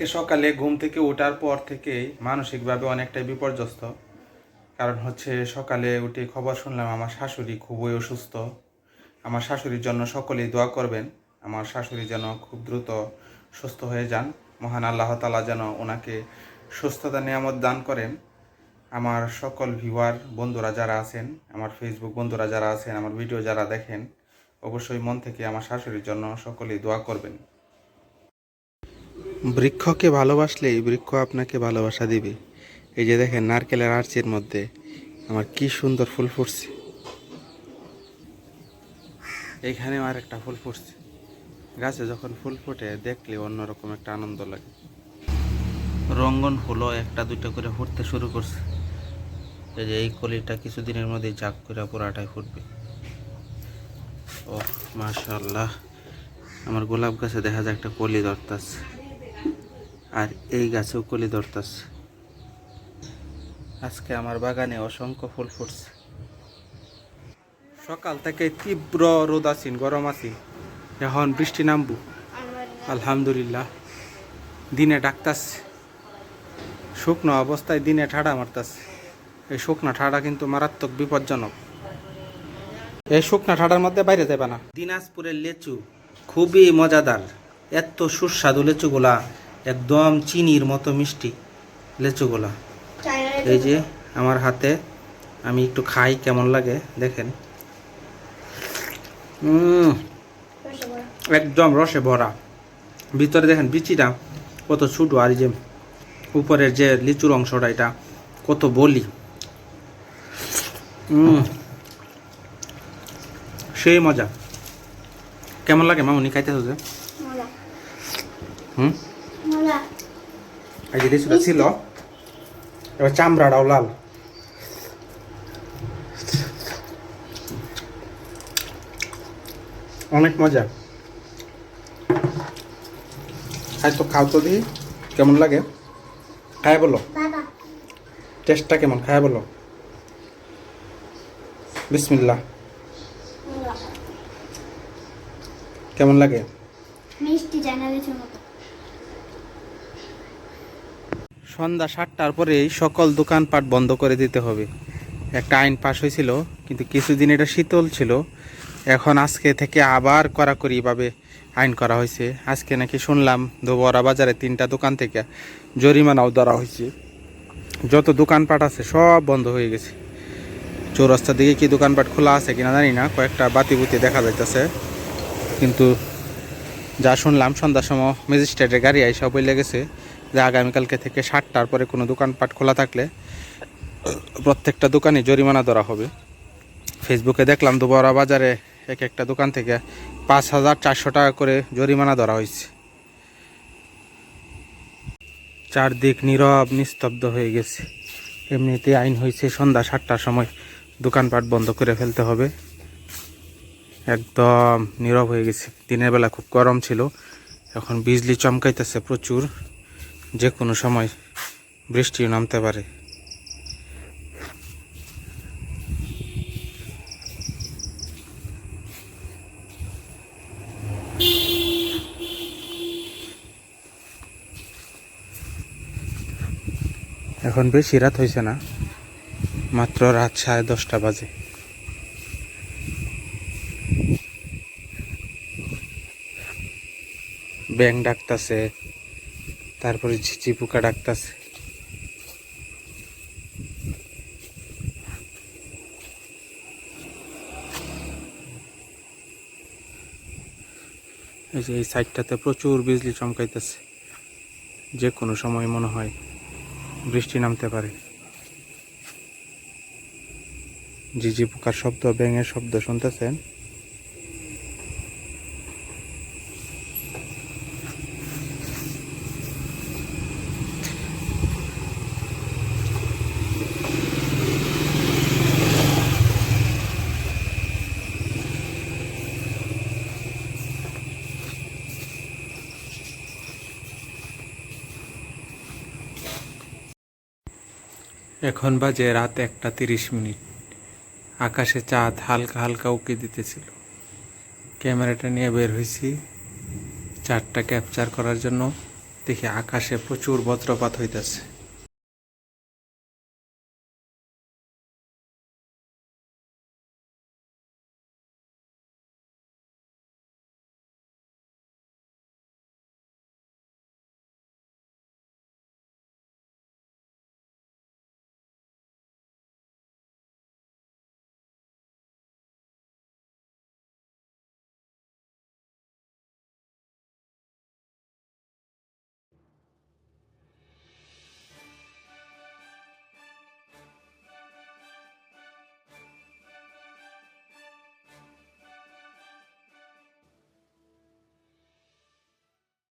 সকালে ঘুম থেকে ওঠার পর থেকে মানসিকভাবে অনেকটাই বিপর্যস্ত। কারণ হচ্ছে সকালে উঠে খবর শুনলাম আমার শাশুড়ি খুবই অসুস্থ। আমার শাশুড়ির জন্য সকলেই দোয়া করবেন। আমার শাশুড়ি যেন খুব দ্রুত সুস্থ হয়ে যান। মহান আল্লাহ তাআলা যেন ওনাকে সুস্থতা নিয়ামত দান করেন। আমার সকল ভিউয়ার বন্ধুরা যারা আছেন, আমার ফেসবুক বন্ধুরা যারা আছেন, আমার ভিডিও যারা দেখেন, অবশ্যই মন থেকে আমার শাশুড়ির জন্য সকলেই দোয়া করবেন। বৃক্ষকে ভালোবাসলেই বৃক্ষ আপনাকে ভালোবাসা দিবে। এই যে দেখেন নারকেলের আরচির মধ্যে আমার কি সুন্দর ফুল ফুটছে। এইখানেও আর একটা ফুল ফুটছে। গাছে যখন ফুল ফোটে দেখলে অন্যরকম একটা আনন্দ লাগে। রঙ্গন ফুলও একটা দুইটা করে ফুটতে শুরু করছে। এই যে এই কলিটা কিছুদিনের মধ্যেই জাগ করে পুরাটাই ফুটবে। ও মাশাআল্লাহ, আমার গোলাপ গাছে দেখা যায় একটা কলি ধরতাছে, আর এই গাছেও কলি ধরতাছে। আজকে আমার বাগানে অসংখ্য ফুল ফুটছে। সকাল থেকে তীব্র রোদ আছেন, গরম আছেন, এখন বৃষ্টি নামবো আলহামদুলিল্লাহ। দিনে ডাকতাছে, শুকনো অবস্থায় দিনে ঠাডা মারতাছে। এই শুকনা ঠাডা কিন্তু মারাত্মক বিপজ্জনক। এই শুকনা ঠাডার মধ্যে বাইরে যাবে না। দিনাজপুরের লেচু খুবই মজাদার, এত সুস্বাদু লেচুগুলা, একদম চিনির মতো মিষ্টি লেচুগুলা। এই যে আমার হাতে, আমি একটু খাই কেমন লাগে দেখেন। একদম রসে ভরা, ভিতরে দেখেন বিচিটা কত ছোট, আর এই যে উপরের যে লিচুর অংশটা এটা কত বলি। সেই মজা। কেমন লাগে মামুনি খাইতেছো যে? এই যে লিচুটা ছিল, এবার চামড়াটাও লাল। অনেক মজা। খাই তো, খাও তো দেখি কেমন লাগে। খাই বলো, টেস্টটা কেমন, খাই বলো। বিসমিল্লাহ। কেমন লাগে? সন্ধ্যা 7টার পরেই সকল দোকানপাট বন্ধ করে দিতে হবে। একটা আইন পাশ হয়েছিল, কিন্তু কিছুদিন এটা শীতল ছিল। এখন আজকে থেকে আবার কড়াকড়িভাবে আইন করা হয়েছে। আজকে নাকি শুনলাম দোবরা বাজারে 3টা দোকান থেকে জরিমানাও ধরা হয়েছে। যত দোকানপাট আছে সব বন্ধ হয়ে গেছে। চৌরাস্তার দিকে কি দোকানপাট খোলা আছে কিনা জানি না, কয়েকটা বাতিবুতি দেখা যাইতেছে। কিন্তু যা শুনলাম সন্ধ্যার সময় ম্যাজিস্ট্রেটের গাড়ি আইসা বলে গেছে যে আগামীকালকে থেকে 7টার পরে কোনো দোকানপাট খোলা থাকলে প্রত্যেকটা দোকানে জরিমানা ধরা হবে। ফেসবুকে দেখলাম দুবরা বাজারে এক একটা দোকান থেকে 5,400 টাকা করে জরিমানা ধরা হয়েছে। চারদিক নীরব নিস্তব্ধ হয়ে গেছে। এমনিতে আইন হয়েছে সন্ধ্যা 7টার সময় দোকানপাট বন্ধ করে ফেলতে হবে। একদম নীরব হয়ে গেছে। দিনের বেলা খুব গরম ছিল, এখন বিজলি চমকাইতেছে প্রচুর, যে কোনো সময় বৃষ্টিও নামতে পারে। এখন বেশি রাত হয়েছে না, মাত্র রাত 10:30 বাজে। ব্যাং ডাকতাছে, তারপরে ঝিঝি পোকা ডাকতাছে। এই যে এই সাইডটাতে প্রচুর বিজলি চমকাইতেছে, যে কোনো সময় মনে হয় বৃষ্টি নামতে পারে। ঝিঝি পোকার শব্দ, ব্যাঙের শব্দ শুনতেছেন। এখন বাজে রাত 1:30। আকাশে চাঁদ হালকা হালকা উঁকি দিতেছিল। ক্যামেরাটা নিয়ে বের হয়েছি চাঁদটা ক্যাপচার করার জন্য। দেখি আকাশে প্রচুর বজ্রপাত হইতেছে।